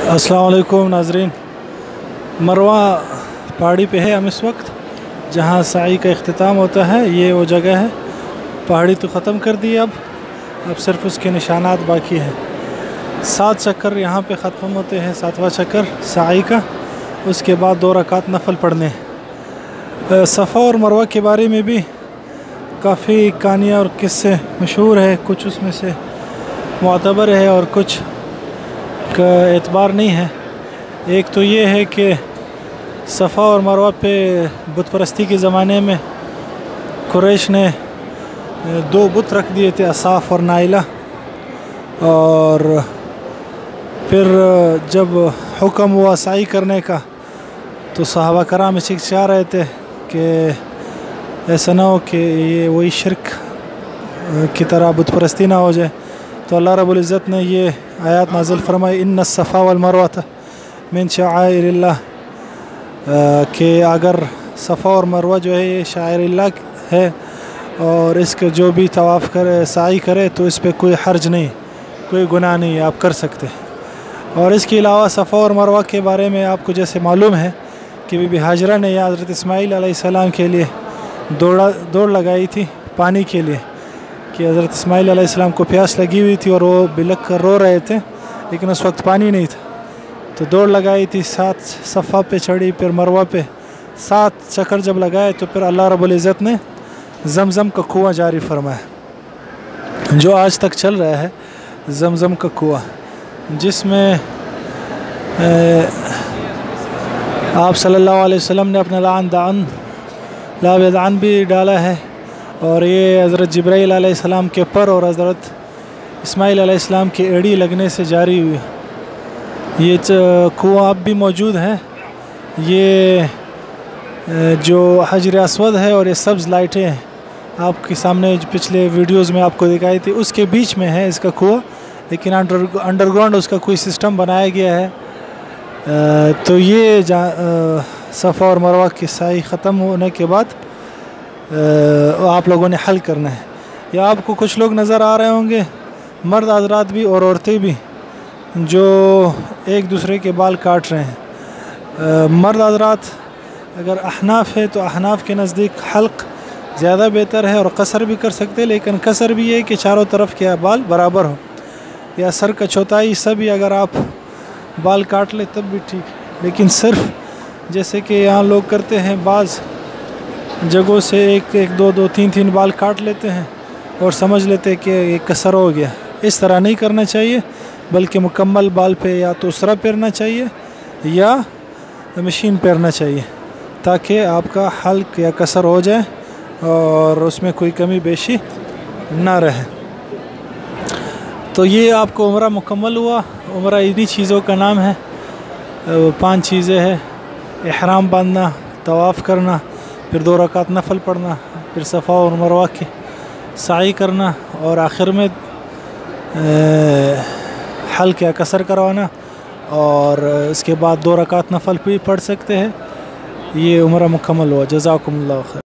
अस्सलाम वालेकुम नाज़रीन। मरवा पहाड़ी पे है हम इस वक्त, जहाँ साई का इख्तिताम होता है। ये वो जगह है, पहाड़ी तो ख़त्म कर दी अब सिर्फ उसके निशानात बाकी हैं। 7 चक्कर यहाँ पे ख़त्म होते हैं, 7वां चक्कर साई का। उसके बाद 2 रकात नफल पढ़ने। सफ़ा और मरवा के बारे में भी काफ़ी कहानियाँ और किस्से मशहूर है। कुछ उसमें से मुअतबर है और कुछ का एतबार नहीं है। एक तो ये है कि सफ़ा और मरवा पे बुत परस्ती के ज़माने में कुरैश ने 2 बुत रख दिए थे, असाफ और नाइला। और फिर जब हुक्म हुआ साई करने का तो सहाबा कराम चिल्ला रहे थे कि ऐसा ना हो कि ये वही शिरक की तरह बुत परस्ती ना हो जाए। तो अल्लाह रब्बुल इज़्ज़त ने ये आयत नाज़िल फरमाई, इन्ना सफ़ा वल मरवा मिन शाइरिल्लाह, कि अगर सफ़ा और मरवा जो है ये शाइरिल्लाह है और इसके जो भी तवाफ़ करे साई करे तो इस पर कोई हर्ज नहीं, कोई गुनाह नहीं, आप कर सकते। और इसके अलावा सफ़ा और मरवा के बारे में आपको जैसे मालूम है कि बीबी हाजरा ने या हज़रत इस्माईल अलैहिस्सलाम के लिए दौड़ लगाई थी पानी के लिए, कि हज़रत इस्माईल अलैहिस्सलाम को प्यास लगी हुई थी और वो बिलख कर रो रहे थे, लेकिन उस वक्त पानी नहीं था। तो दौड़ लगाई थी, 7 सफ़ा पे चढ़ी, फिर मरवा पे 7 चक्कर जब लगाए तो फिर अल्लाह रब्बुल इज़्ज़त ने ज़मज़म का कुआँ जारी फरमाया, जो आज तक चल रहा है। ज़मज़म का कुआँ जिसमें आप सल्लल्लाहु अलैहि वसल्लम ने अपना लान भी डाला है। और ये हज़रत जिब्राईल अलैहिस्सलाम के पर और हज़रत इस्माईल अलैहिस्सलाम की एड़ी लगने से जारी हुई। ये कुआँ अब भी मौजूद है। ये जो हजर अस्वद है और ये सब्ज़ लाइटें हैं आपके सामने जो पिछले वीडियोस में आपको दिखाई थी, उसके बीच में है इसका कुआँ, लेकिन अंडरग्राउंड उसका कोई सिस्टम बनाया गया है। तो ये सफ़ा और मरवा की साई ख़त्म होने के बाद आप लोगों ने हल करना है। या आपको कुछ लोग नज़र आ रहे होंगे, मर्द हज़रात भी और औरतें भी, जो एक दूसरे के बाल काट रहे हैं। मर्द हज़रात अगर अहनाफ है तो अहनाफ के नज़दीक हल्क ज़्यादा बेहतर है और कसर भी कर सकते हैं, लेकिन कसर भी है कि चारों तरफ के बाल बराबर हो, या सर का चौथाई सब ही अगर आप बाल काट ले तब भी ठीक है। लेकिन सिर्फ जैसे कि यहाँ लोग करते हैं, बाज़ जगहों से एक दो 3 बाल काट लेते हैं और समझ लेते हैं कि ये कसर हो गया। इस तरह नहीं करना चाहिए, बल्कि मुकम्मल बाल पे या तो उसरा पेरना चाहिए या मशीन पेरना चाहिए, ताकि आपका हल्क या कसर हो जाए और उसमें कोई कमी बेशी ना रहे। तो ये आपको उम्रा मुकम्मल हुआ। उम्रा इन्हीं चीज़ों का नाम है। 5 चीज़ें हैं: इहराम बांधना, तवाफ़ करना, फिर 2 रकात नफल पढ़ना, फिर सफ़ा और मरवा की साई करना, और आखिर में हल्क या कसर करवाना। और इसके बाद 2 रकात नफल भी पढ़ सकते हैं। ये उम्रा मुकम्मल हुआ। जज़ाकुमुल्लाह खैर।